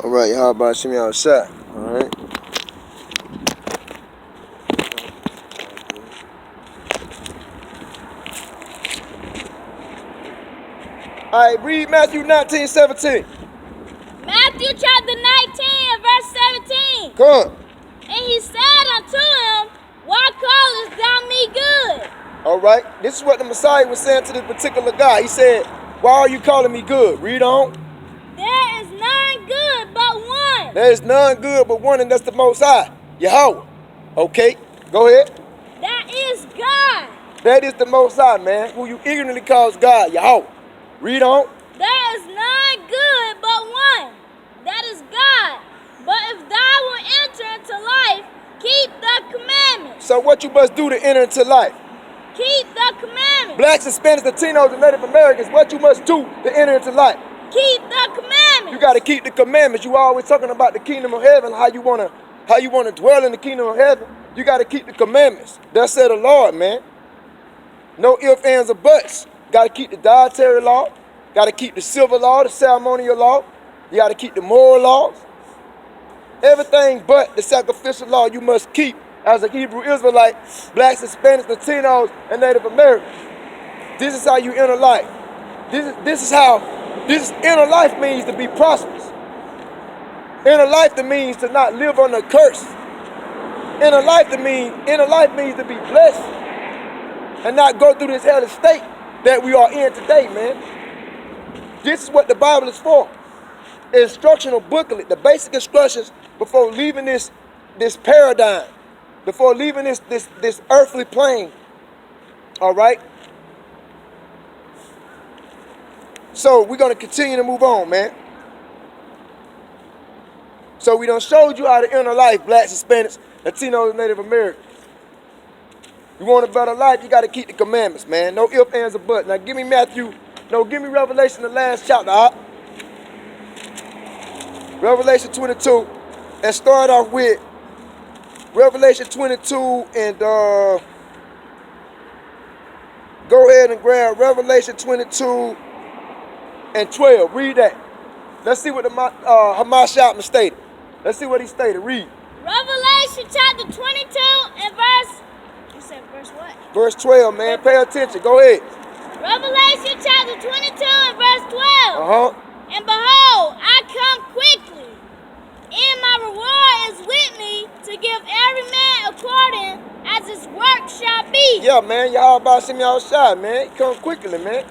All right, how about see me outside? All right. All right, read Matthew 19:17. Matthew chapter 19 and verse 17. Come. And he said unto him, why callest thou me good? All right, this is what the Messiah was saying to this particular guy. He said, why are you calling me good? Read on. There is none good but one. There is none good but one, and that's the Most High, Yahweh. Okay, go ahead. That is God. That is the Most High, man, who you ignorantly calls God, Yahweh. Read on. There is none good but one. That is God. But if thou wilt enter into life, keep the commandments. So what you must do to enter into life? Keep the commandments. Blacks, Hispanics, Latinos, and Native Americans, what you must do to enter into life? Keep the commandments. You got to keep the commandments. You always talking about the kingdom of heaven, how you wanna dwell in the kingdom of heaven. You got to keep the commandments. Thus said the Lord, man. No ifs, ands, or buts. Got to keep the dietary law. Got to keep the civil law, the ceremonial law. You got to keep the moral laws. Everything but the sacrificial law you must keep as a Hebrew Israelite, blacks, Hispanics, Latinos, and Native Americans. This is how you enter life. This inner life means to be prosperous. Inner life means to not live under a curse. Inner life means to be blessed and not go through this hellish state that we are in today, man. This is what the Bible is for. Instructional booklet, the basic instructions before leaving this paradigm, before leaving this earthly plane. All right? So we're going to continue to move on, man. So we done showed you how to enter life, blacks, Hispanics, Latinos, and Native Americans. You want a better life, you got to keep the commandments, man. No ifs, ands, or buts. Now give me Revelation, the last chapter. Revelation 22, and start off with Revelation 22 and go ahead and grab Revelation 22 and 12. Read that. Let's see what the Hamashiach stated. Let's see what he stated. Read. Revelation chapter 22 and verse, you said verse what? Verse 12, man. Pay attention. Go ahead. Revelation chapter 22 and verse 12. Uh-huh. And behold, I come quickly, and my reward is with me to give every man according as his work shall be. Yeah, man. Y'all about to see me outside, man. He come quickly, man.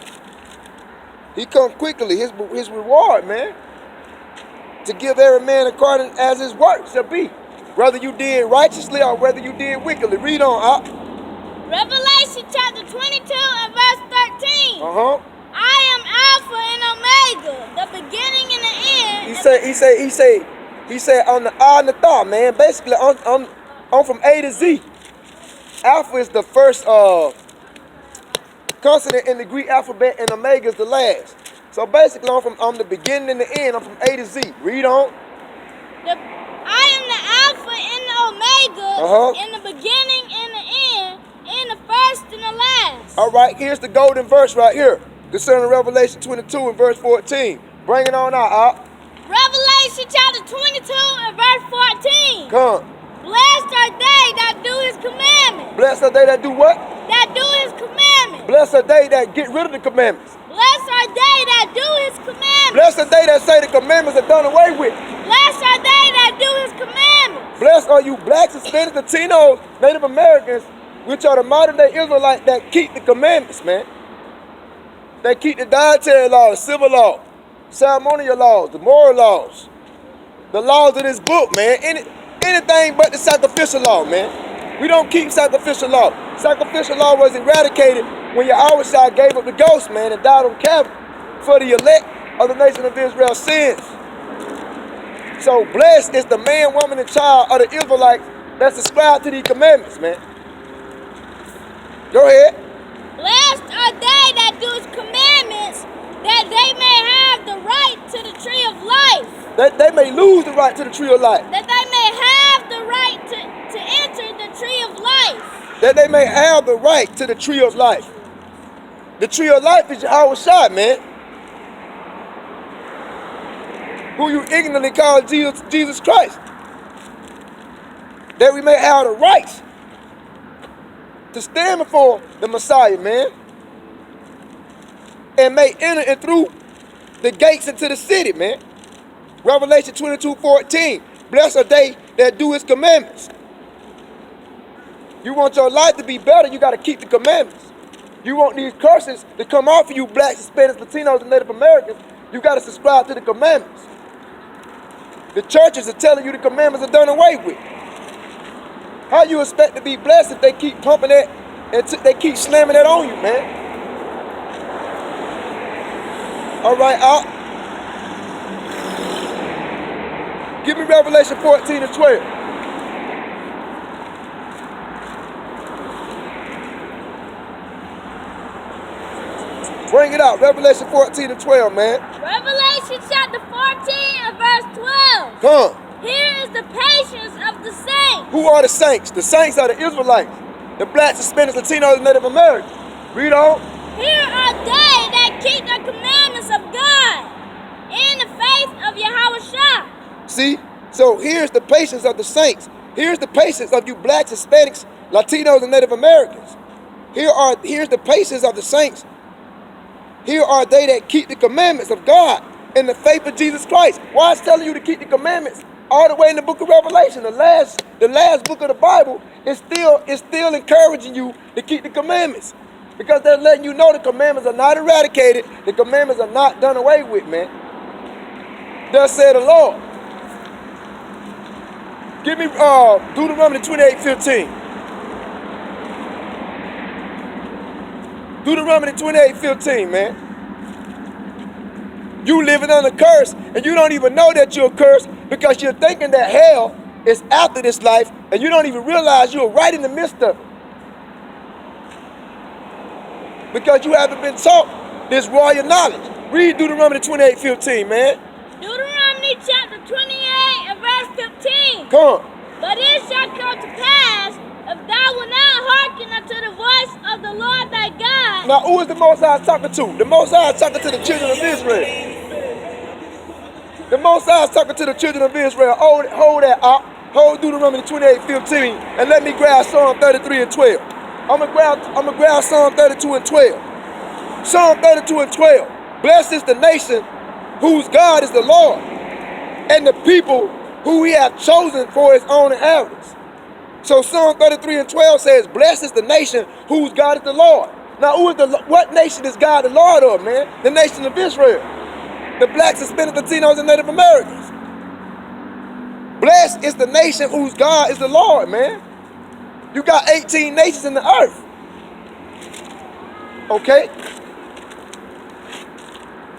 He come quickly. His reward, man. To give every man according as his work shall be. Whether you did righteously or whether you did wickedly. Read on, Revelation chapter 22 and verse 13. Uh-huh. I am Alpha and Omega, the beginning and the end. He said on the I and the Tha, man. Basically, I'm from A to Z. Alpha is the first consonant in the Greek alphabet, and Omega is the last. So basically, I'm the beginning and the end. I'm from A to Z. Read on. I am the Alpha and the Omega, in the beginning and the end, in the first and the last. All right, here's the golden verse right here. Concerning Revelation 22 and verse 14. Bring it on out. Revelation chapter 22 and verse 14. Come. Blessed are they that do his commandments. Blessed are they that do what? That do his commandments. Blessed are they that get rid of the commandments. Blessed are they that do his commandments. Blessed are they that say the commandments are done away with. Blessed are they that do his commandments. Blessed are you blacks, Hispanics, Latinos, Native Americans, which are the modern day Israelites that keep the commandments, man. They keep the dietary law, the civil law, ceremonial laws, the moral laws, the laws of this book, man. Anything but the sacrificial law, man. We don't keep sacrificial law. Sacrificial law was eradicated when Yahweh gave up the ghost, man, and died on Calvary for the elect of the nation of Israel's sins. So blessed is the man, woman, and child of the Israelites that's subscribed to these commandments, man. Go ahead. Blessed are they that do his commandments, that they may have the right to the tree of life. That they may lose the right to the tree of life. That they may have the right to enter the tree of life. That they may have the right to the tree of life. The tree of life is Yahweh Shai, man. who you ignorantly call Jesus Christ, that we may have the rights to stand before the Messiah, man, and may enter in through the gates into the city, man. Revelation 22:14. Blessed are they that do his commandments. You want your life to be better, you got to keep the commandments. You want these curses to come off of you, blacks, Hispanics, Latinos, and Native Americans, you got to subscribe to the commandments. The churches are telling you the commandments are done away with. How you expect to be blessed if they keep pumping that and they keep slamming that on you, man? All right, out. Give me Revelation 14:12. Bring it out. Revelation 14:12, man. Revelation chapter 14 and verse 12. Come. Here is the patience of the saints. Who are the saints? The saints are the Israelites, the blacks, Hispanics, Latinos, and Native Americans. Read on. Here are they that keep the commandments of God in the faith of Yahushua. See? So here's the patience of the saints. Here's the patience of you blacks, Hispanics, Latinos, and Native Americans. Here's the patience of the saints. Here are they that keep the commandments of God in the faith of Jesus Christ. Why it's telling you to keep the commandments all the way in the book of Revelation? The last book of the Bible is still encouraging you to keep the commandments. Because they're letting you know the commandments are not eradicated. The commandments are not done away with, man. Thus said the Lord. Give me Deuteronomy 28:15. Deuteronomy 28:15, man. You living under curse, and you don't even know that you're cursed because you're thinking that hell is after this life, and you don't even realize you're right in the midst of it. Because you haven't been taught this royal knowledge. Read Deuteronomy 28:15, man. Deuteronomy chapter 28 and verse 15. Come on. But it shall come to pass, if thou wilt not hearken unto the voice of the Lord thy God. Now, who is the Most High talking to? The Most High is talking to the children of Israel. The Most High is talking to the children of Israel. Hold that up. Hold Deuteronomy 28:15, and let me grab Psalm 33:12. I'm gonna grab Psalm 32:12. Psalm 32:12. Blessed is the nation whose God is the Lord, and the people who he hath chosen for his own inheritance. So Psalm 33:12 says, blessed is the nation whose God is the Lord. Now, what nation is God the Lord of, man? The nation of Israel. The blacks, Hispanics, Latinos, and Native Americans. Blessed is the nation whose God is the Lord, man. You got 18 nations in the earth. Okay?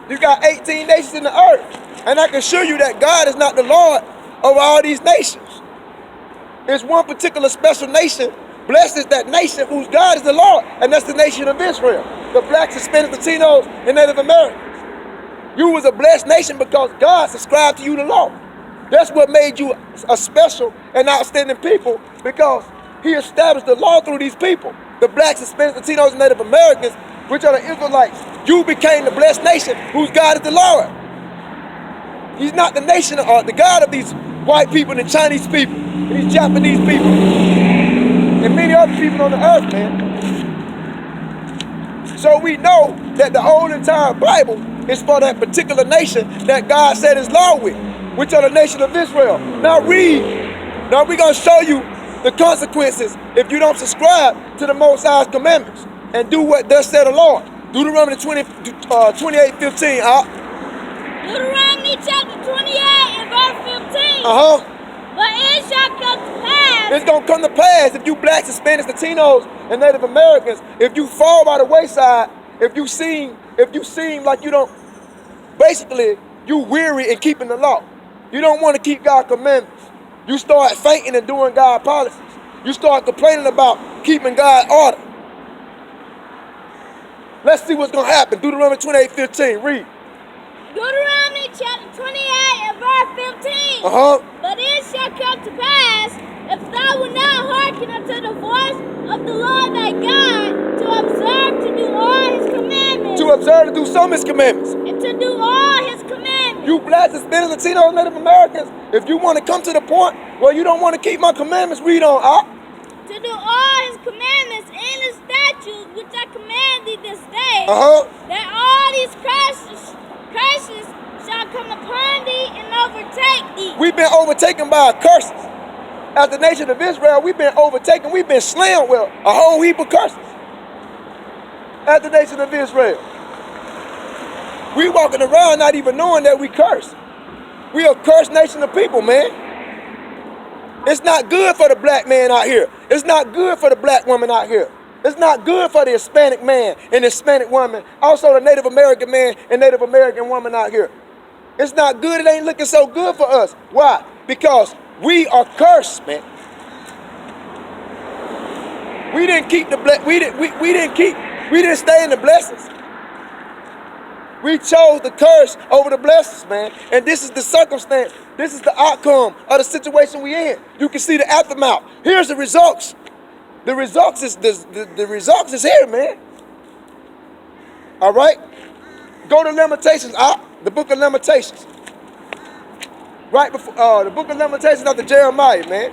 You got 18 nations in the earth. And I can assure you that God is not the Lord of all these nations. It's one particular special nation. Blessed is that nation whose God is the Lord. And that's the nation of Israel. The blacks, Hispanics, Latinos, and Native Americans. You was a blessed nation because God subscribed to you the law. That's what made you a special and outstanding people, because he established the law through these people. The blacks, Hispanics, Latinos, and Native Americans, which are the Israelites. You became the blessed nation whose God is the Lord. He's not the nation or the God of these white people and the Chinese people and these Japanese people and many other people on the earth, man. So we know that the whole entire Bible is for that particular nation that God set his law with, which are the nation of Israel. Now read. Now we're going to show you the consequences if you don't subscribe to the Most High's commandments and do what thus said the Lord. Deuteronomy 28:15. Deuteronomy chapter 28 and verse 15. But it shall come to pass. It's going to come to pass if you blacks, Hispanics, Latinos, and Native Americans, if you fall by the wayside, if you seem like you don't, basically, you weary in keeping the law. You don't want to keep God's commandments. You start fainting and doing God's policies. You start complaining about keeping God's order. Let's see what's going to happen. Deuteronomy 28:15. Read. Deuteronomy chapter 28 and verse 15. But it shall come to pass, if thou wilt not hearken unto the voice of the Lord thy God, to observe to do all his commandments. To observe to do some of his commandments. And to do all his commandments. You blacks, Hispanics, Latinos, Native Americans, if you want to come to the point where you don't want to keep my commandments, read on up. To do all his commandments and his statutes, which I command thee this day, that all these curses shall come upon thee and overtake thee. We've been overtaken by curses. As the nation of Israel, we've been overtaken. We've been slammed with a whole heap of curses. As the nation of Israel. We walking around not even knowing that we curse. We a cursed nation of people, man. It's not good for the black man out here. It's not good for the black woman out here. It's not good for the Hispanic man and the Hispanic woman. Also the Native American man and Native American woman out here. It's not good. It ain't looking so good for us. Why? Because we are cursed, man. We didn't keep the we didn't stay in the blessings. We chose the curse over the blessings, man. And this is the circumstance. This is the outcome of the situation we in. You can see the aftermath. Here's the results. The results is the results is here, man. All right? Go to Lamentations, the book of Lamentations. Right before the book of Lamentations after Jeremiah, man.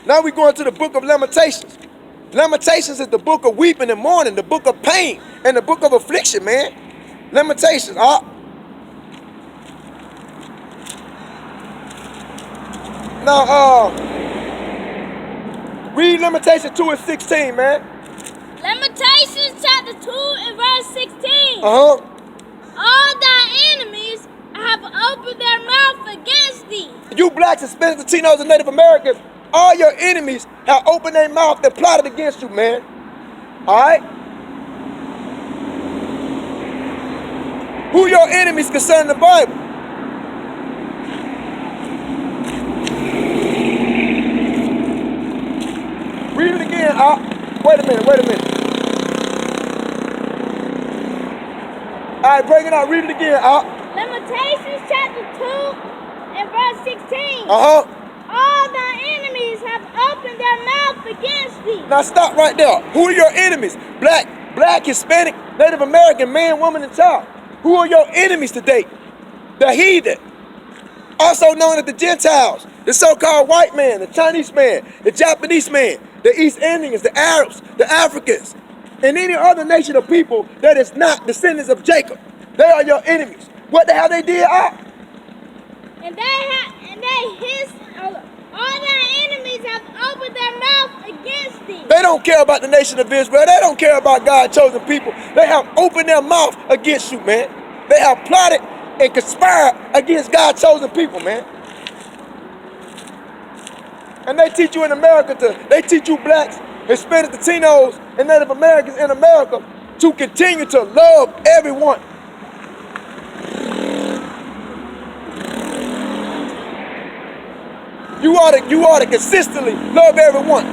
Now we're going to the book of Lamentations. Lamentations is the book of weeping and mourning, the book of pain, and the book of affliction, man. Lamentations, Now, read Lamentations 2 and 16, man. Lamentations chapter 2 and verse 16. All thy enemies have opened their mouth against thee. You blacks, Hispanics, Latinos, and Native Americans, all your enemies have opened their mouth and plotted against you, man. All right? Who your enemies concerning the Bible? Read it again, Wait a minute. All right, break it out. Read it again, Lamentations chapter 2 and verse 16. All thy enemies have opened their mouth against thee. Now stop right there. Who are your enemies? Black, Hispanic, Native American, man, woman, and child. Who are your enemies today? The heathen. Also known as the Gentiles, the so-called white man, the Chinese man, the Japanese man, the East Indians, the Arabs, the Africans, and any other nation of people that is not descendants of Jacob. They are your enemies. What the hell they did? And they hissed. All thy enemies have opened their mouth against thee. They don't care about the nation of Israel. They don't care about God's chosen people. They have opened their mouth against you, man. They have plotted and conspired against God's chosen people, man. And they teach you in America they teach you blacks, Hispanics, Latinos, and Native Americans in America to continue to love everyone. You ought to consistently love everyone.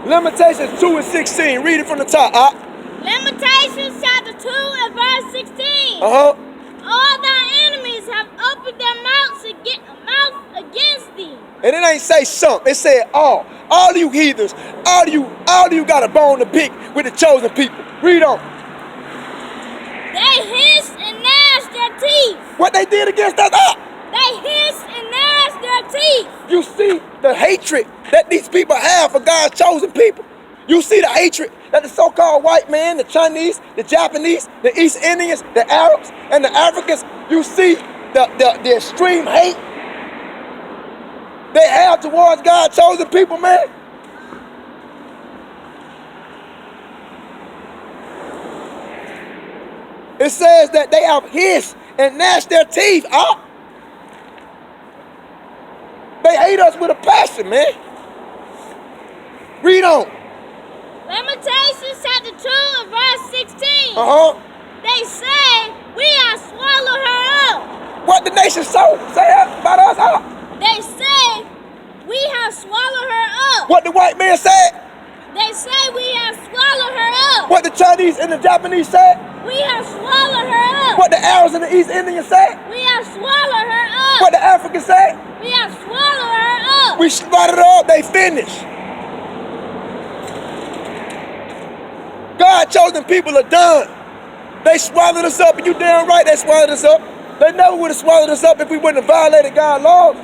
Lamentations 2 and 16. Read it from the top. Lamentations chapter 2 and verse 16. All thy enemies have opened their mouth against thee. And it ain't say some. It said all. All of you heathens. All of you got a bone to pick with the chosen people. Read on. They hissed and gnashed their teeth. What they did against us? They hissed and gnashed their teeth. You see the hatred that these people have for God's chosen people. You see the hatred that the so-called white man, the Chinese, the Japanese, the East Indians, the Arabs, and the Africans. You see the extreme hate they have towards God's chosen people, man. It says that they have hissed and gnashed their teeth. They hate us with a passion, man. Read on. Lamentations chapter 2 and verse 16. They say, we have swallowed her up. What the nation say about us? They say, we have swallowed her up. What the white man said? They say, we have swallowed her up. What the Chinese and the Japanese said? We have swallowed her up. What the Arabs and the East Indians said? We have have swallowed her up. What the Africans say? We have swallowed her up. We swallowed her up, they finished. God chosen people are done. They swallowed us up, and you damn right they swallowed us up. They never would have swallowed us up if we wouldn't have violated God's laws.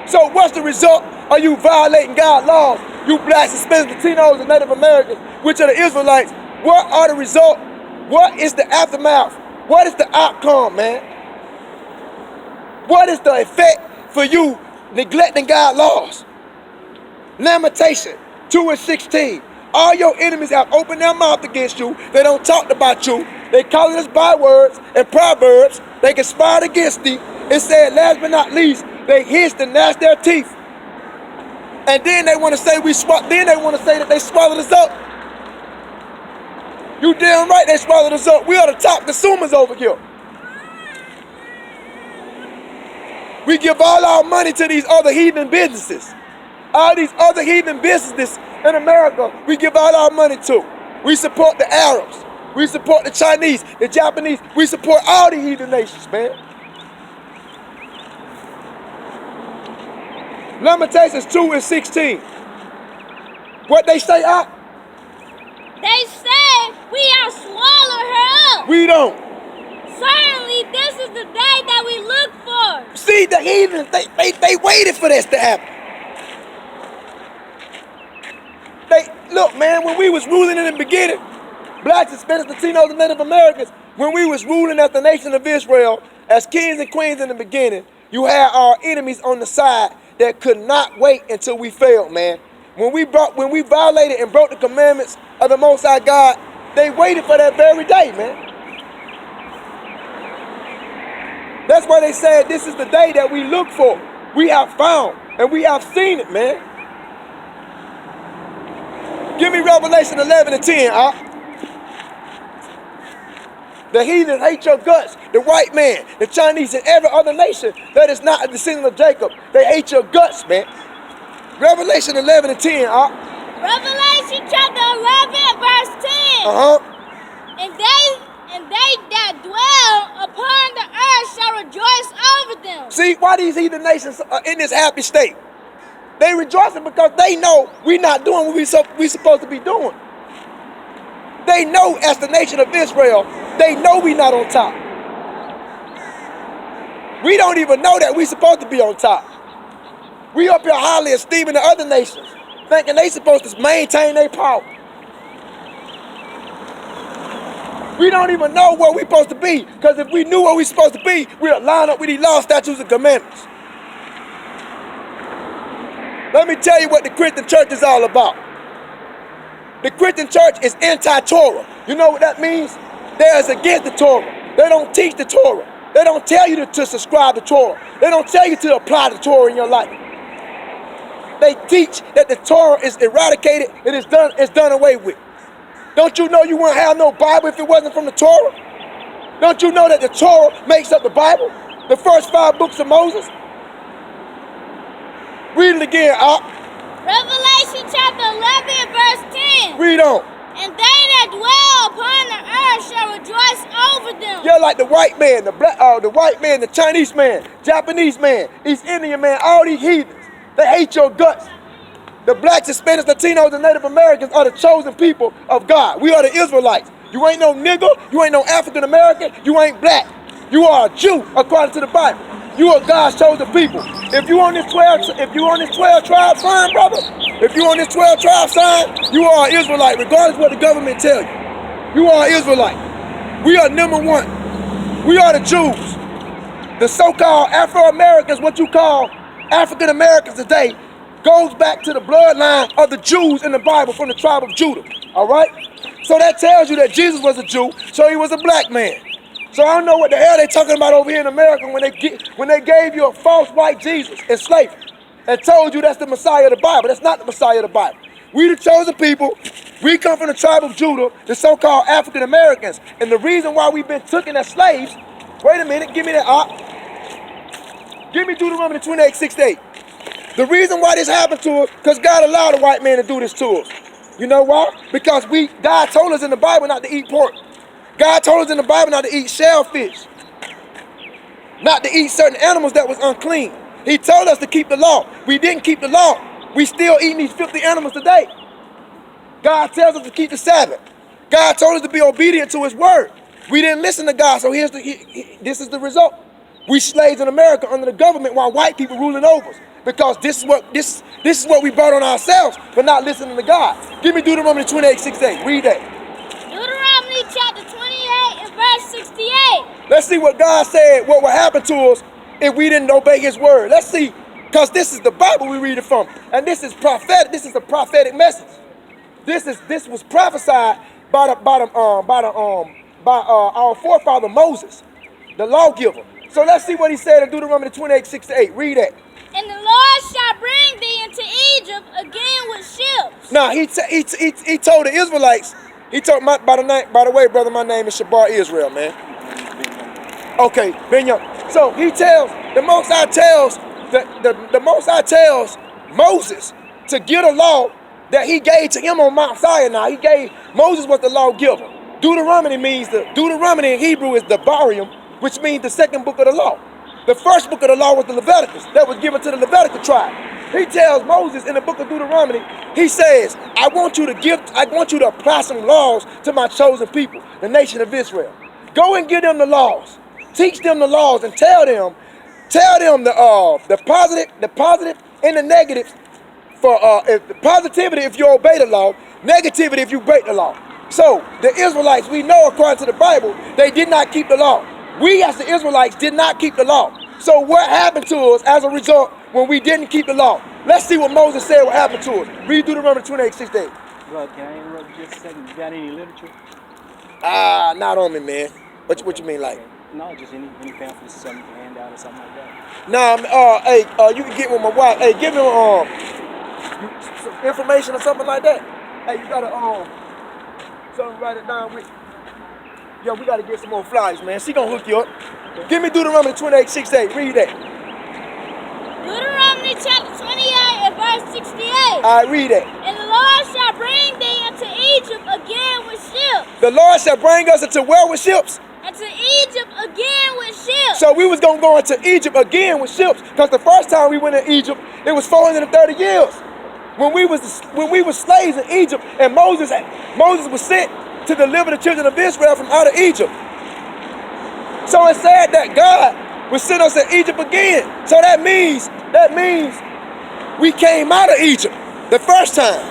So what's the result of you violating God's laws? You blacks, Hispanics, Latinos, and Native Americans, which are the Israelites. What are the results? What is the aftermath? What is the outcome, man? What is the effect for you neglecting God's laws? Lamentation 2:16. All your enemies have opened their mouth against you. They don't talk about you. They calling us bywords and proverbs. They conspired against thee. It said, last but not least, they hissed and gnashed their teeth. And then they want to say that they swallowed us up. You damn right they swallowed us up. We are the top consumers over here. We give all our money to these other heathen businesses. All these other heathen businesses in America, we give all our money to. We support the Arabs. We support the Chinese, the Japanese. We support all the heathen nations, man. Lamentations 2:16. What they say, They say we have swallowed her up. We don't. Certainly, this is the day that we look for. See, the heathens, they waited for this to happen. Look, man, when we was ruling in the beginning, blacks, Hispanics, Latinos, and Native Americans, when we was ruling as the nation of Israel, as kings and queens in the beginning, you had our enemies on the side that could not wait until we failed, man. When we violated and broke the commandments of the Most High God, they waited for that very day, man. That's why they said this is the day that we look for. We have found and we have seen it, man. Give me Revelation 11:10, The heathen hate your guts. The white man, the Chinese, and every other nation that is not a descendant of Jacob. They hate your guts, man. Revelation 11:10, Revelation chapter 11, verse 10. And they that dwell upon the earth shall rejoice over them. See, why these heathen nations are in this happy state? They rejoicing because they know we're not doing what we supposed to be doing. They know as the nation of Israel, they know we're not on top. We don't even know that we're supposed to be on top. We up here highly esteeming the other nations, thinking they supposed to maintain their power. We don't even know where we're supposed to be, because if we knew where we're supposed to be, we'd line up with these laws, statutes, and commandments. Let me tell you what the Christian church is all about. The Christian church is anti-Torah. You know what that means? They're against the Torah. They don't teach the Torah. They don't tell you to subscribe to Torah. They don't tell you to apply the Torah in your life. They teach that the Torah is eradicated and it's done away with. Don't you know you wouldn't have no Bible if it wasn't from the Torah? Don't you know that the Torah makes up the Bible? The first 5 books of Moses? Read it again, Revelation chapter 11, verse 10. Read on. And they that dwell upon the earth shall rejoice over them. Yeah, like the white man, the white man, the Chinese man, Japanese man, East Indian man, all these heathens. They hate your guts. The blacks, Hispanics, Latinos, and Native Americans are the chosen people of God. We are the Israelites. You ain't no nigger, you ain't no African American, you ain't black. You are a Jew according to the Bible. You are God's chosen people. If you on this 12 tribe sign, brother, if you on this 12 tribe sign, you are an Israelite, regardless of what the government tell you. You are an Israelite. We are number 1. We are the Jews. The so-called Afro-Americans, what you call African Americans today, goes back to the bloodline of the Jews in the Bible from the tribe of Judah. All right? So that tells you that Jesus was a Jew, so he was a black man. So I don't know what the hell they talking about over here in America when they gave you a false white Jesus in slavery and told you that's the Messiah of the Bible. That's not the Messiah of the Bible. We the chosen people. We come from the tribe of Judah, the so-called African Americans. And the reason why we've been taken as slaves, wait a minute, give me that up. Give me Deuteronomy 28:6-8. The reason why this happened to us, because God allowed a white man to do this to us. You know why? Because God told us in the Bible not to eat pork. God told us in the Bible not to eat shellfish. not to eat certain animals that was unclean. He told us to keep the law. We didn't keep the law. We still eating these filthy animals today. God tells us to keep the Sabbath. God told us to be obedient to his word. We didn't listen to God, so this is the result. We slaves in America under the government while white people ruling over us. Because this is what we brought on ourselves for not listening to God. Give me Deuteronomy 28:6-8. Read that. Deuteronomy chapter 28 and verse 68. Let's see what God said, what would happen to us if we didn't obey his word. Let's see, because this is the Bible we read it from. And this is prophetic. This is a prophetic message. This was prophesied by our forefather Moses, the lawgiver. So let's see what he said in Deuteronomy 28:6-8. Read that. And the Lord shall bring thee into Egypt again with ships. Now he told the Israelites. He told by the way, brother, my name is Shabar Israel, man. Okay, Benyon. So he tells the Most High tells the Most High tells Moses to give a law that he gave to him on Mount Sinai. Moses was the lawgiver. Deuteronomy in Hebrew is the Barium, which means the second book of the law. The first book of the law was the Leviticus, that was given to the Levitical tribe. He tells Moses in the book of Deuteronomy, he says, I want you to apply some laws to my chosen people, the nation of Israel. Go and give them the laws. Teach them the laws and tell them the positive and the negatives for the positivity if you obey the law, negativity if you break the law. So the Israelites, we know according to the Bible, they did not keep the law. We as the Israelites did not keep the law. So what happened to us as a result when we didn't keep the law? Let's see what Moses said what happened to us. Read Deuteronomy 28:6-8. Bro, can I interrupt you just a second? You got any literature? Not on me, man. What you mean, like? No, just any pamphlets, something to hand out or something like that. Nah, hey, you can get with my wife. Hey, give me some information or something like that. Hey, you gotta something write it down with. Yo, we gotta get some more flyers, man. She gonna hook you up. Give me Deuteronomy 28:6-8. Read that. Deuteronomy chapter 28 and verse 68. All right, read that. And the Lord shall bring thee into Egypt again with ships. The Lord shall bring us into where with ships? Into Egypt again with ships. So we was gonna go into Egypt again with ships, because the first time we went to Egypt, it was 430 years. When we was slaves in Egypt, and Moses was sent to deliver the children of Israel from out of Egypt. So it said that God would send us to Egypt again. So that means we came out of Egypt the first time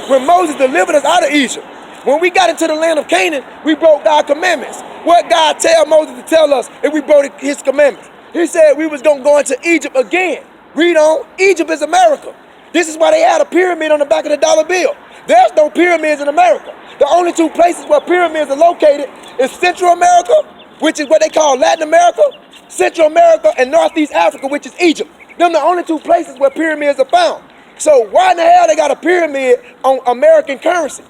when Moses delivered us out of Egypt. When we got into the land of Canaan, we broke God's commandments. What God tell Moses to tell us if we broke his commandments? He said we was gonna go into Egypt again. Read on. Egypt is America. This is why they had a pyramid on the back of the dollar bill. There's no pyramids in America. The only two places where pyramids are located is Central America, which is what they call Latin America, Central America, and Northeast Africa, which is Egypt. Them the only two places where pyramids are found. So why in the hell they got a pyramid on American currency,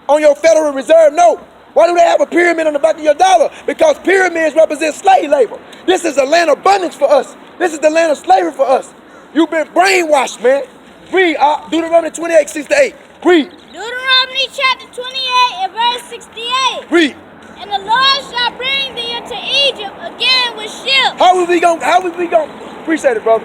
on your Federal Reserve note? Why do they have a pyramid on the back of your dollar? Because pyramids represent slave labor. This is a land of abundance for us. This is the land of slavery for us. You've been brainwashed, man. Read Deuteronomy 28:6-8. Read. Deuteronomy chapter 28 and verse 68. Read. And the Lord shall bring thee into Egypt again with ships. How are we gonna, appreciate it, brother.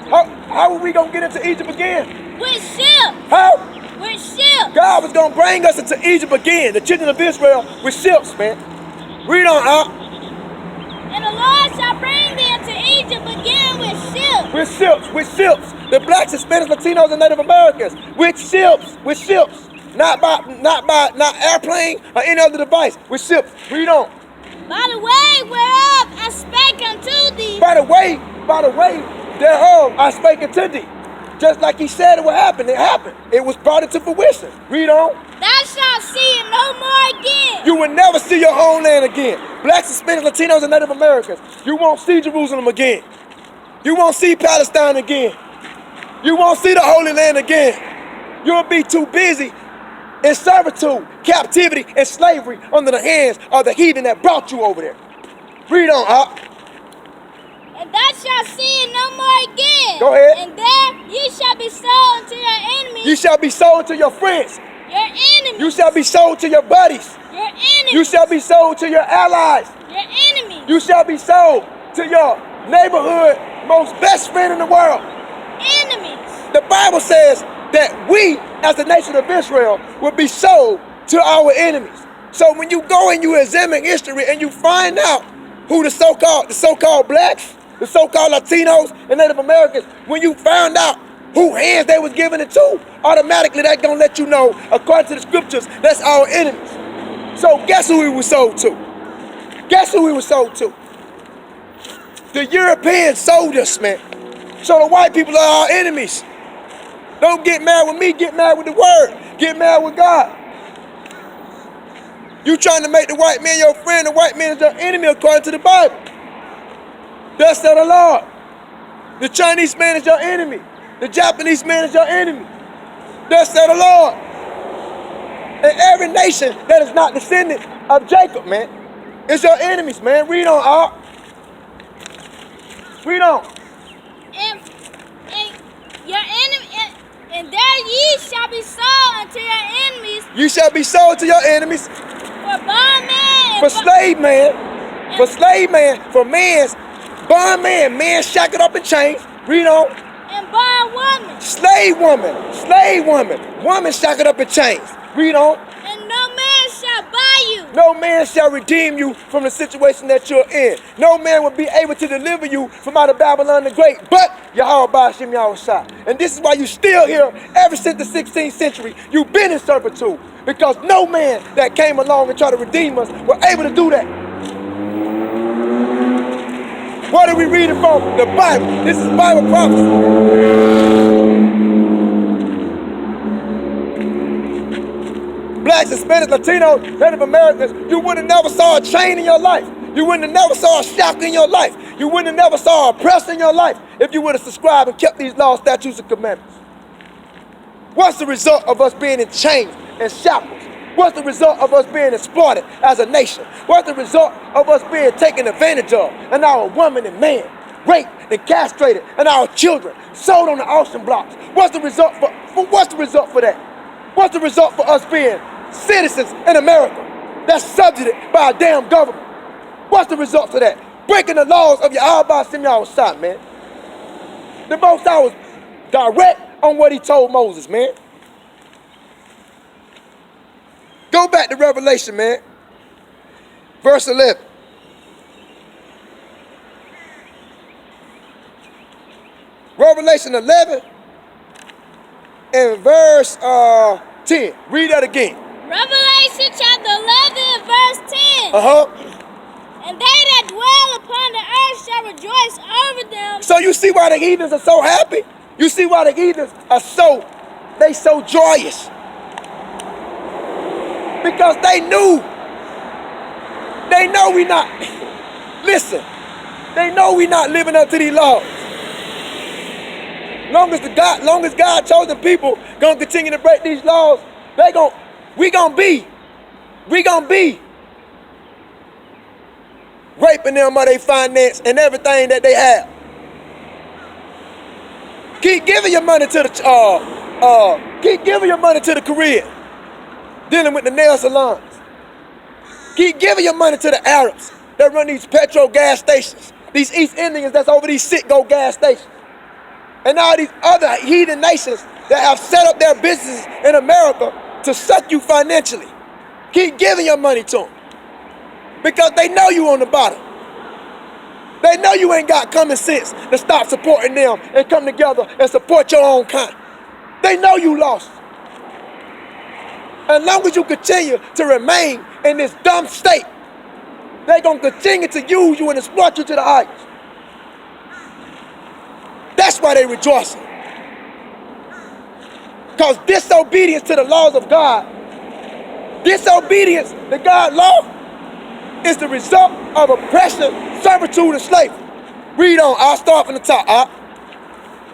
How are we gonna get into Egypt again? With ships. How? With ships. God was gonna bring us into Egypt again, the children of Israel, with ships, man. Read on, And the Lord shall bring thee into Egypt again with ships. With ships. The blacks, Hispanics, Latinos, and Native Americans. With ships. Not airplane or any other device. With ships. Read on. By the way whereof I spake unto thee. By the way thereof I spake unto thee. Just like he said it would happen, it happened. It was brought into fruition. Read on. Thou shalt see it no more again. You will never see your homeland again. Blacks, Hispanics, Latinos, and Native Americans. You won't see Jerusalem again. You won't see Palestine again. You won't see the Holy Land again. You'll be too busy in servitude, captivity, and slavery under the hands of the heathen that brought you over there. Read on, And thou shalt see it no more again. Go ahead. And there ye shall be sold unto your enemies. You shall be sold to your friends. Your enemies. You shall be sold to your buddies. Your enemies. You shall be sold to your allies. Your enemies. You shall be sold to your neighborhood, most best friend in the world. Enemies. The Bible says that we, as the nation of Israel, will be sold to our enemies. So when you go and you examine history and you find out who the so-called blacks, the so-called Latinos and Native Americans, when you found out who hands they was giving it to, automatically that's gonna let you know, according to the scriptures, that's our enemies. So guess who we were sold to? Guess who we were sold to? The Europeans sold us, man. So the white people are our enemies. Don't get mad with me, get mad with the word. Get mad with God. You trying to make the white man your friend, the white man is your enemy according to the Bible. Thus said the Lord. The Chinese man is your enemy. The Japanese man is your enemy. Thus said the Lord. And every nation that is not descendant of Jacob, man, is your enemies, man. Read on, Art. Read on. And your enemy, and there ye shall be sold unto your enemies. You shall be sold to your enemies. For bondman. For slave man. For slave man. For man's bondman. Man shackled up in chains. Read on. And bondwoman. Slave woman. Slave woman. Woman shackled up in chains. Read on. And no man shall buy you. No man shall redeem you from the situation that you're in. No man will be able to deliver you from out of Babylon the Great, but Yahweh Ba'ashim Yahushua. And this is why you're still here ever since the 16th century. You've been in servitude because no man that came along and tried to redeem us were able to do that. What are we reading from? The Bible. This is Bible prophecy. Blacks, Hispanics, Latinos, Native Americans, you would have never saw a chain in your life. You wouldn't have never saw a shackle in your life. You wouldn't have never saw a oppressor in your life if you would have subscribed and kept these laws, statutes, and commandments. What's the result of us being in chains and shackles? What's the result of us being exploited as a nation? What's the result of us being taken advantage of and our women and men raped and castrated and our children sold on the auction blocks? What's the result for that? What's the result for us being citizens in America that's subjugated by a damn government? What's the result of that? Breaking the laws of Yahweh Ba'ashim Yahushua, man. The Most High was direct on what he told Moses, man. Go back to Revelation, man. Verse 11. Revelation 11 and verse 10. Read that again. Revelation chapter 11 and verse 10. And they that dwell upon the earth shall rejoice over them. So you see why the heathens are so happy? You see why the heathens are so joyous? Because they know we not, listen, they know we not living up to these laws. Long as God chosen people gonna continue to break these laws, we gonna be raping them of their finance and everything that they have. Keep giving your money to the Koreans, dealing with the nail salons. Keep giving your money to the Arabs that run these petrol gas stations, these East Indians that's over these sit-go gas stations. And all these other heathen nations that have set up their businesses in America to suck you financially. Keep giving your money to them. Because they know you on the bottom. They know you ain't got common sense to stop supporting them and come together and support your own kind. They know you lost. As long as you continue to remain in this dumb state, they're going to continue to use you and exploit you to the highest. That's why they're rejoicing. Because disobedience to the laws of God, disobedience to God's law, is the result of oppression, servitude, and slavery. Read on. I'll start from the top.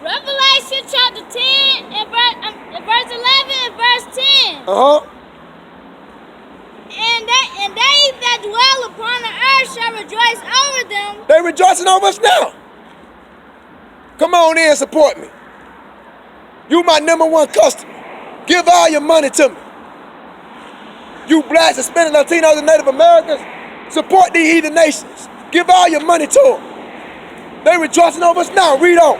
Revelation chapter 10 and verse 11 and verse 10. And they that dwell upon the earth shall rejoice over them. They're rejoicing over us now. Come on in and support me. You my #1 customer. Give all your money to me. You blacks, Hispanics, Latinos, and Native Americans, support these heathen nations. Give all your money to them. They rejoicing over us now. Read on.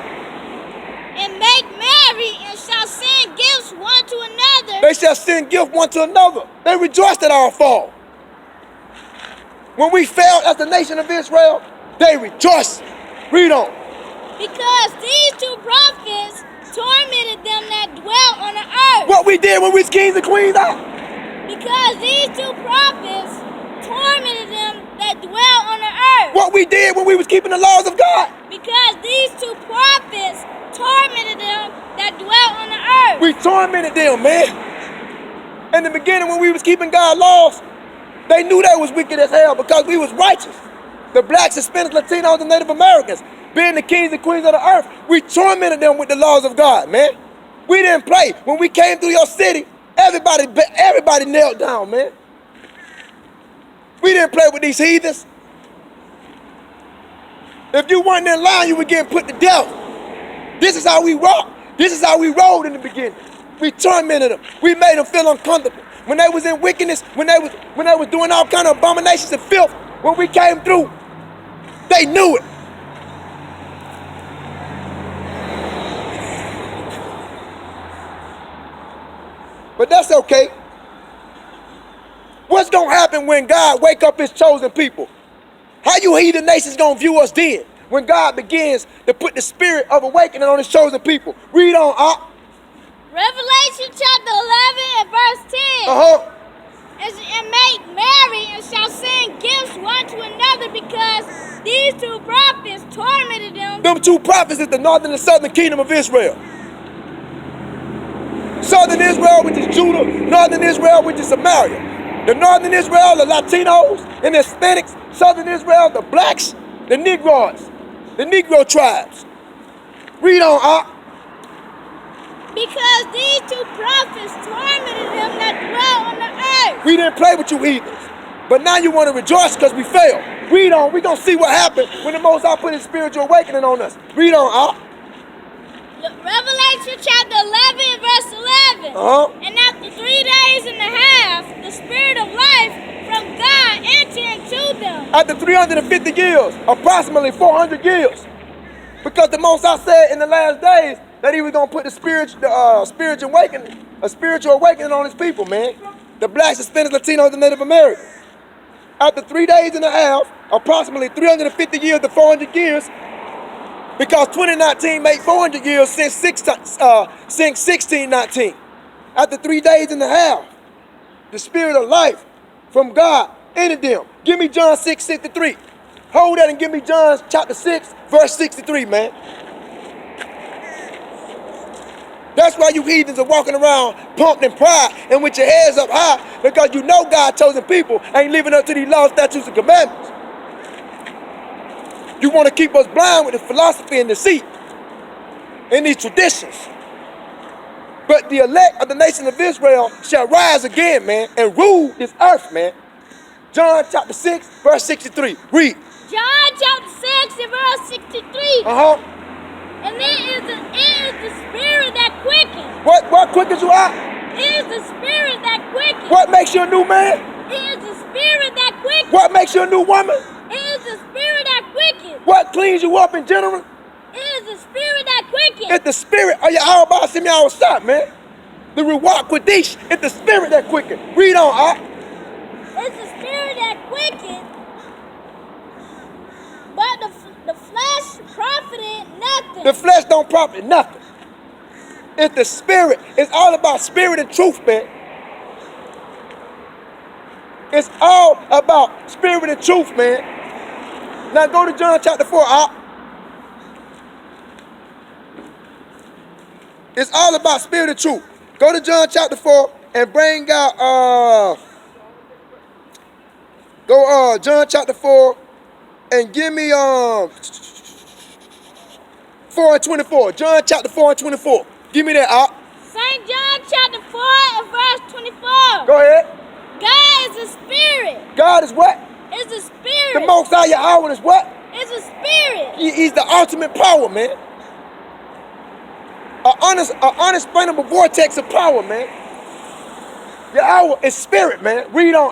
And make merry, and shall send gifts one to another. They shall send gifts one to another. They rejoiced at our fall. When we failed as the nation of Israel, they rejoiced. Read on. Because these two prophets tormented them that dwell on the earth. What we did when we was kings and queens out. Because these two prophets tormented them that dwell on the earth. What we did when we was keeping the laws of God. Because these two prophets tormented them that dwell on the earth. We tormented them, man. In the beginning, when we was keeping God's laws, they knew they was wicked as hell because we was righteous. The blacks, Hispanics, Latinos, and Native Americans, being the kings and queens of the earth, we tormented them with the laws of God, man. We didn't play. When we came through your city, everybody knelt down, man. We didn't play with these heathens. If you weren't in line, you were getting put to death. This is how we rock. This is how we rolled in the beginning. We tormented them. We made them feel uncomfortable. When they was in wickedness, when they was doing all kind of abominations and filth, when we came through, they knew it. But that's okay. What's gonna happen when God wake up his chosen people? How you heathen nations gonna view us then? When God begins to put the spirit of awakening on his chosen people. Read on, Revelation chapter 11 and verse 10. And make merry, and shall send gifts one to another, because these two prophets tormented them. Them two prophets is the northern and southern kingdom of Israel. Southern Israel, which is Judah. Northern Israel, which is Samaria. The northern Israel, the Latinos and the Hispanics. Southern Israel, the blacks, the Negroes, the Negro tribes. Read on, Because these two prophets tormented them that dwell on the earth. We didn't play with you heathens. But now you want to rejoice because we failed. Read on. We're going to see what happened when the Most High put his spiritual awakening on us. Read on, Revelation chapter 11 verse 11. And after 3 days and a half, the spirit of life from God entered into them. After 350 years, approximately 400 years. Because the Most High said in the last days that he was going to put the spiritual awakening on his people, man. The blacks, Hispanics, Latinos, and Native Americans. After 3 days and a half, approximately 350 years to 400 years, because 2019 made 400 years since 1619. After 3 days and a half, the spirit of life from God entered them. Give me John 6:63. Hold that and give me John chapter 6, verse 63, man. That's why you heathens are walking around pumped in pride and with your heads up high, because you know God's chosen people ain't living up to these laws, statutes, and commandments. You want to keep us blind with the philosophy and deceit and these traditions. But the elect of the nation of Israel shall rise again, man, and rule this earth, man. John chapter 6, verse 63. Read. John chapter 6 and verse 63. And it is the spirit that quickens. What quickens you out? It is the spirit that quickens. What makes you a new man? It is the spirit that quickens. What makes you a new woman? It is the spirit that quickens. What cleans you up in general? It is the spirit that quickens. It's the spirit of your Alba Simi Awasat, man. The Ruach Quadish. It's the spirit that quickens. Read on, It's the spirit that quickens. But the flesh profited nothing. The flesh don't profit nothing. It's the spirit. It's all about spirit and truth, man. It's all about spirit and truth, man. Now go to John chapter 4, It's all about spirit and truth. Go to John chapter 4 and bring out, John chapter 4 and give me 4 and 24. John chapter 4 and 24. Give me that, St. John chapter 4 and verse 24. Go ahead. God is a spirit. God is what? Is a spirit. The Most High Yahweh is what? Is a spirit. He's the ultimate power, man. An unexplainable vortex of power, man. Yahweh is spirit, man. Read on,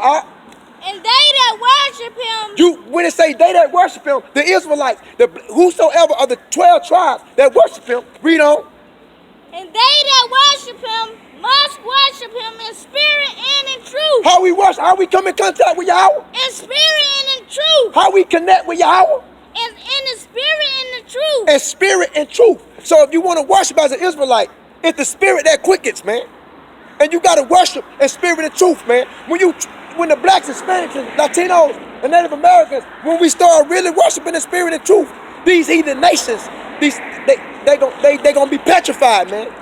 And they that worship him. When it say they that worship him, the Israelites, whosoever of the 12 tribes that worship him, read on. And they that worship him must worship him in spirit and in truth. How we worship, how we come in contact with Yahweh? In spirit and in truth. How we connect with Yahweh? In the spirit and the truth. In spirit and truth. So if you want to worship as an Israelite, it's the spirit that quickens, man. And you got to worship in spirit and truth, man. When the blacks, Hispanics, and Latinos, and Native Americans, when we start really worshiping in spirit and truth, these heathen nations, they gonna be petrified, man.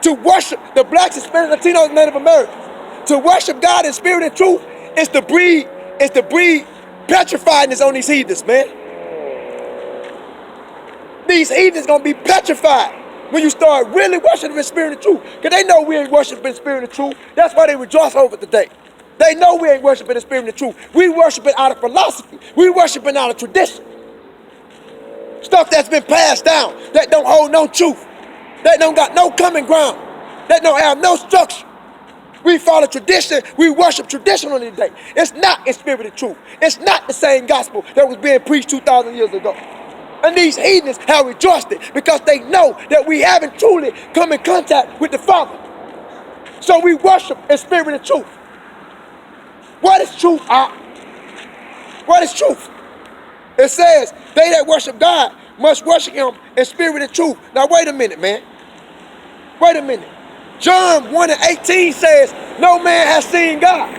To worship the blacks, Hispanics, Latinos, and Native Americans, to worship God in spirit and truth, is to breed petrifiedness on these heathens, man. These heathens gonna be petrified when you start really worshiping in spirit and truth. Because they know we ain't worshiping in spirit and truth. That's why they rejoice over it today. They know we ain't worshiping in spirit and truth. We worshiping out of philosophy. We worshiping out of tradition. Stuff that's been passed down, that don't hold no truth, that don't got no common ground, that don't have no structure. We follow tradition, we worship traditionally today. It's not in spirit and truth. It's not the same gospel that was being preached 2,000 years ago. And these heathens have rejoiced it because they know that we haven't truly come in contact with the Father. So we worship in spirit and truth. What is truth, What is truth? It says, they that worship God must worship him in spirit and truth. Now wait a minute, man. Wait a minute. John 1:18 says, no man has seen God.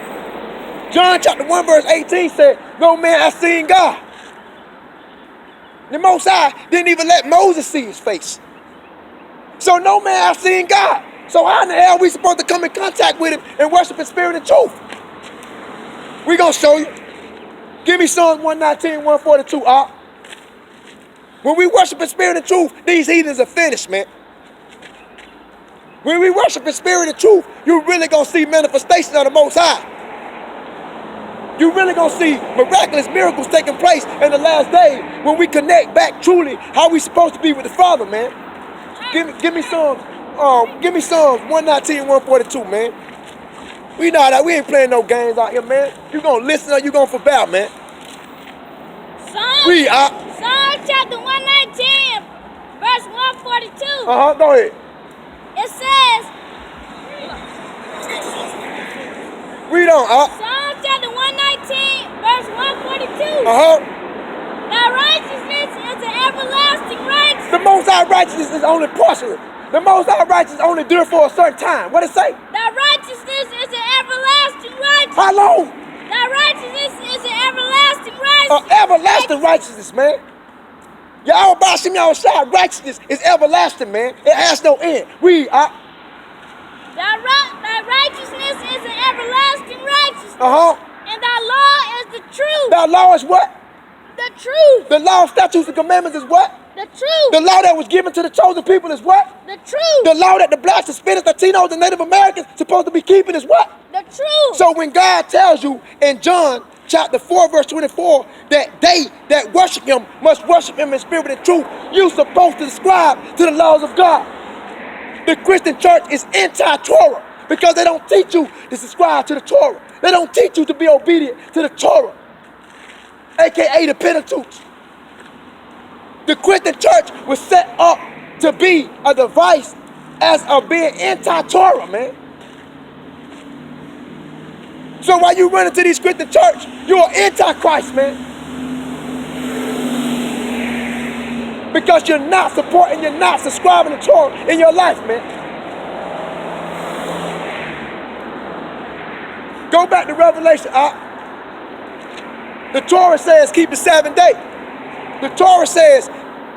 John chapter 1 verse 18 said, no man has seen God. The Most High didn't even let Moses see his face. So no man has seen God. So how in the hell are we supposed to come in contact with him and worship in spirit and truth? We're going to show you. Give me Psalms 119, 142, When we worship in spirit and truth, these heathens are finished, man. When we worship in spirit and truth, you're really going to see manifestations of the Most High. You're really going to see miraculous miracles taking place in the last day when we connect back truly how we supposed to be with the Father, man. Give me Psalms 119, 142, man. We know that we ain't playing no games out here, man. You gonna listen or you gonna forbid, man. Psalms chapter 119, verse 142. Go ahead. It says, read on, Psalms chapter 119, verse 142. Thy righteousness is an everlasting righteousness. The Most High righteousness is only partial. The Most High righteousness only dure for a certain time. What it say? Thy righteousness is an everlasting righteousness. How long? Thy righteousness is an everlasting righteousness. Everlasting righteousness, man. Yahweh Bashim Yahushua, righteousness is everlasting, man. It has no end. Read, Thy righteousness is an everlasting righteousness. And thy law is the truth. Thy law is what? The truth. The law, statutes, and commandments is what? The truth. The law that was given to the chosen people is what? The truth. The law that the blacks, Hispanics, Latinos, and Native Americans supposed to be keeping is what? The truth. So when God tells you in John chapter 4, verse 24, that they that worship him must worship him in spirit and truth, you're supposed to subscribe to the laws of God. The Christian church is anti-Torah because they don't teach you to subscribe to the Torah. They don't teach you to be obedient to the Torah, aka the Pentateuch. The Christian church was set up to be a device as of being anti-Torah, man. So while you run into these Christian church, you're anti-Christ, man. Because you're not supporting, you're not subscribing to Torah in your life, man. Go back to Revelation. The Torah says keep the 7th day. The Torah says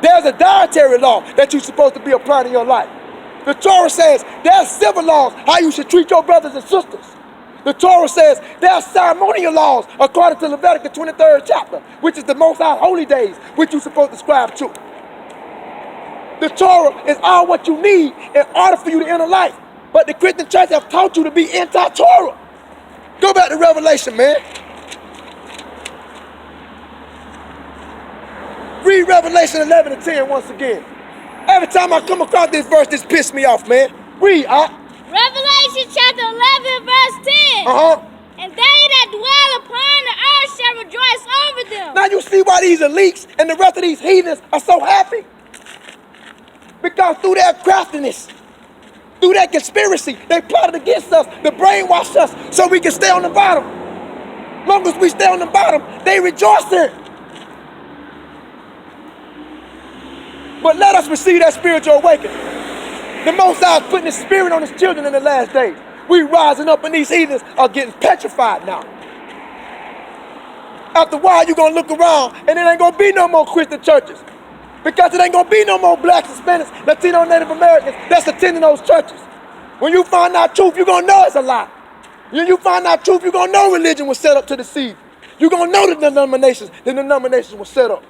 there's a dietary law that you're supposed to be applying in your life. The Torah says there's civil laws, how you should treat your brothers and sisters. The Torah says there are ceremonial laws according to Leviticus 23rd chapter, which is the Most High holy days, which you're supposed to subscribe to. The Torah is all what you need in order for you to enter life. But the Christian church have taught you to be anti-Torah. Go back to Revelation, man. Read Revelation 11 and 10 once again. Every time I come across this verse, this pisses me off, man. Read, Revelation Revelation chapter 11, verse 10. And they that dwell upon the earth shall rejoice over them. Now you see why these elites and the rest of these heathens are so happy? Because through their craftiness, through their conspiracy, they plotted against us to brainwash us so we can stay on the bottom. Long as we stay on the bottom, they rejoicing. But let us receive that spiritual awakening. The Most High is putting His Spirit on His children in the last days. We rising up and these heathens are getting petrified now. After a while, you're going to look around and it ain't going to be no more Christian churches. Because it ain't going to be no more blacks, Hispanics, Latino, Native Americans that's attending those churches. When you find out truth, you're going to know it's a lie. When you find out truth, you're going to know religion was set up to deceive. You're going to know the denominations were set up.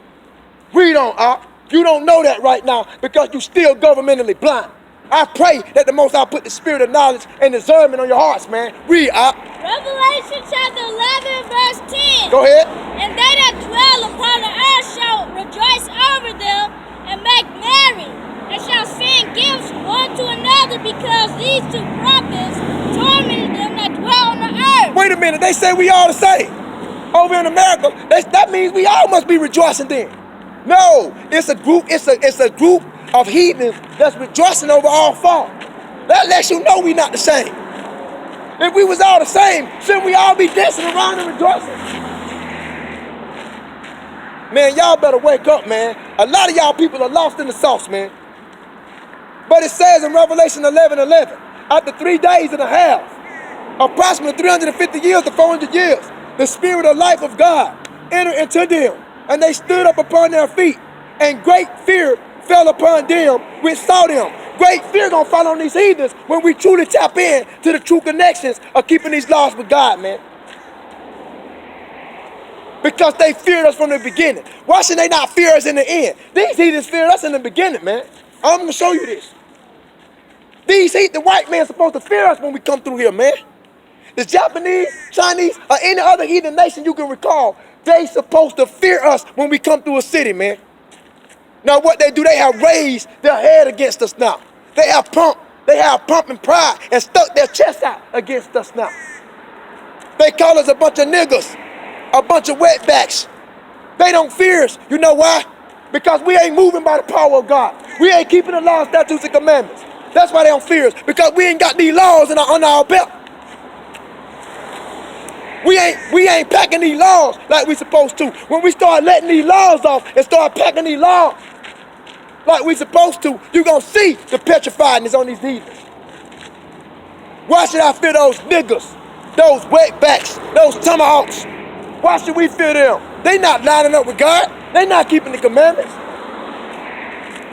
Read on, you don't know that right now because you're still governmentally blind. I pray that the Most High put the spirit of knowledge and discernment on your hearts, man. Read, Revelation chapter 11, verse 10. Go ahead. And they that dwell upon the earth shall rejoice over them and make merry, and shall send gifts one to another, because these two prophets tormented them that dwell on the earth. Wait a minute, they say we all the same. Over in America, that means we all must be rejoicing then. No, it's a group of heathens that's rejoicing over our fall. That lets you know we not the same. If we was all the same, shouldn't we all be dancing around and rejoicing? Man, y'all better wake up, man. A lot of y'all people are lost in the sauce, man. But it says in Revelation 11:11, after 3 days and a half, approximately 350 years to 400 years, the spirit of life of God entered into them, and they stood up upon their feet, and great fear fell upon them which saw them. Great fear gonna fall on these heathens when we truly tap in to the true connections of keeping these laws with God, man. Because they feared us from the beginning. Why should they not fear us in the end? These heathens feared us in the beginning, man. I'm gonna show you this. The white man's supposed to fear us when we come through here, man. The Japanese, Chinese, or any other heathen nation you can recall, they supposed to fear us when we come through a city, man. Now what they do, they have raised their head against us now. They have pumping pride and stuck their chest out against us now. They call us a bunch of niggas, a bunch of wetbacks. They don't fear us. You know why? Because we ain't moving by the power of God. We ain't keeping the laws, statutes, and commandments. That's why they don't fear us, because we ain't got these laws under our belt. We ain't packing these laws like we supposed to. When we start letting these laws off and start packing these laws like we supposed to, you're going to see the petrifiedness on these heathens. Why should I fear those niggas, those wetbacks, those tomahawks? Why should we fear them? They not lining up with God. They not keeping the commandments.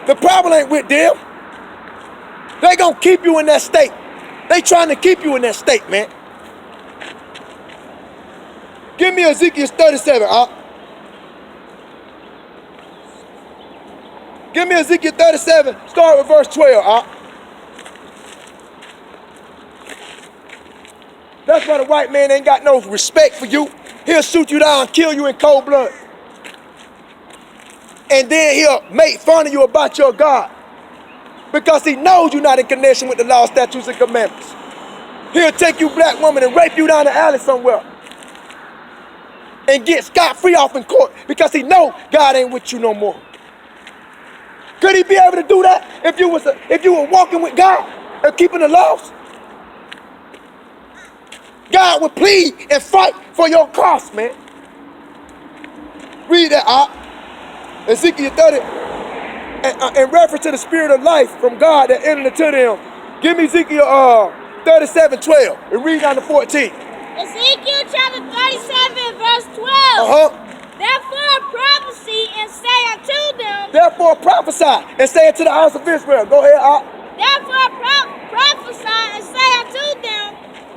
The problem ain't with them. They going to keep you in that state. They trying to keep you in that state, man. Give me Ezekiel 37, Give me Ezekiel 37, start with verse 12, That's why the white man ain't got no respect for you. He'll shoot you down, kill you in cold blood. And then he'll make fun of you about your God. Because he knows you're not in connection with the law, statutes, and commandments. He'll take you, black woman, and rape you down the alley somewhere. And get scot-free off in court because he know God ain't with you no more. Could he be able to do that if you were walking with God and keeping the laws? God would plead and fight for your cause, man. Read that, Ezekiel 30, in reference to the spirit of life from God that entered into them. Give me Ezekiel 37:12 and read down to 14. Ezekiel chapter 37, verse 12. Therefore prophesy and say unto them. Therefore prophesy and say unto the house of Israel. Go ahead, Therefore prophesy and say unto them,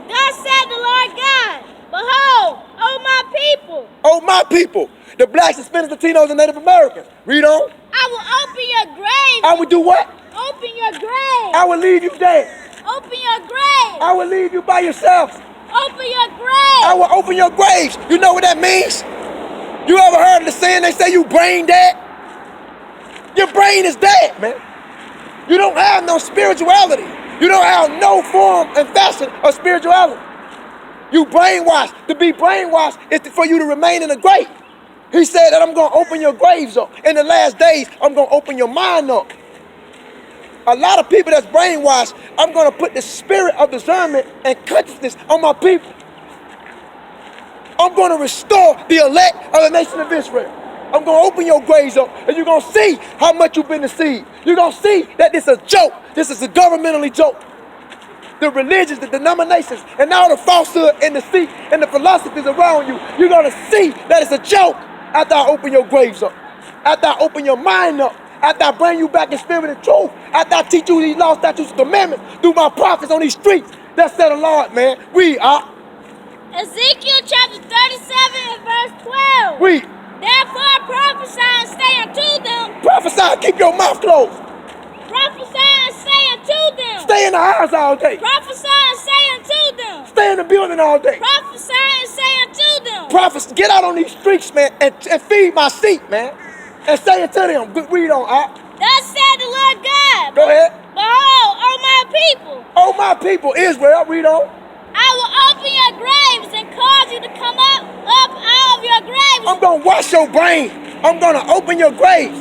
thus said the Lord God, behold, O my people. O my people, the blacks, Hispanics, Latinos, and Native Americans. Read on. I will open your grave. I will do what? Open your grave. I will leave you dead. Open your grave. I will leave you by yourselves. Open your grave. I will open your graves. You know what that means? You ever heard of the saying they say you brain dead? Your brain is dead, man. You don't have no spirituality. You don't have no form and fashion of spirituality. You brainwashed. To be brainwashed is for you to remain in the grave. He said that I'm going to open your graves up. In the last days, I'm going to open your mind up. A lot of people that's brainwashed, I'm going to put the spirit of discernment and consciousness on my people. I'm going to restore the elect of the nation of Israel. I'm going to open your graves up, and you're going to see how much you've been deceived. You're going to see that this is a joke. This is a governmentally joke. The religions, the denominations, and all the falsehood and deceit and the philosophies around you, you're going to see that it's a joke after I open your graves up, after I open your mind up, after I bring you back in spirit and truth, after I teach you these laws, statutes, and commandments through my prophets on these streets. That's said the Lord, man. We are. Ezekiel chapter 37 and verse 12. We. Therefore prophesy and say unto them. Prophesy, keep your mouth closed. Prophesy and say unto them. Stay in the house all day. Prophesy and say unto them. Stay in the building all day. Prophesy and say unto them. Prophets, get out on these streets, man, and feed my sheep, man. And say it to them. Read on, Thus said the Lord God. Go ahead. Behold, O my people. O my people, Israel, read on. I will open your graves and cause you to come up out of your graves. I'm going to wash your brain. I'm going to open your graves.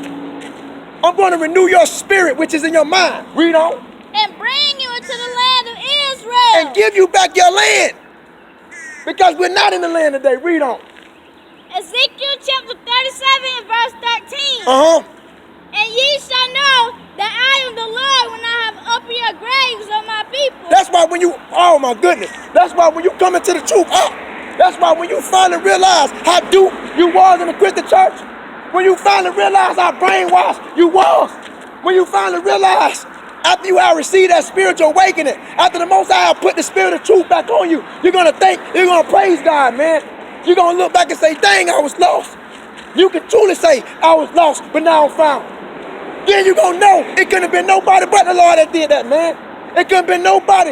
I'm going to renew your spirit, which is in your mind. Read on. And bring you into the land of Israel. And give you back your land. Because we're not in the land today. Read on. Ezekiel chapter 37 and verse 13. And ye shall know that I am the Lord when I have opened your graves on my people. That's why when you, oh my goodness, that's why when you come into the truth, that's why when you finally realize how duped you was in the Christian church, when you finally realize how brainwashed you was, when you finally realize after you have received that spiritual awakening, after the Most High put the spirit of truth back on you, you're going to think, you're going to praise God, man. You're going to look back and say, dang, I was lost. You can truly say, I was lost, but now I'm found. Then you're going to know it couldn't have been nobody but the Lord that did that, man. It couldn't have been nobody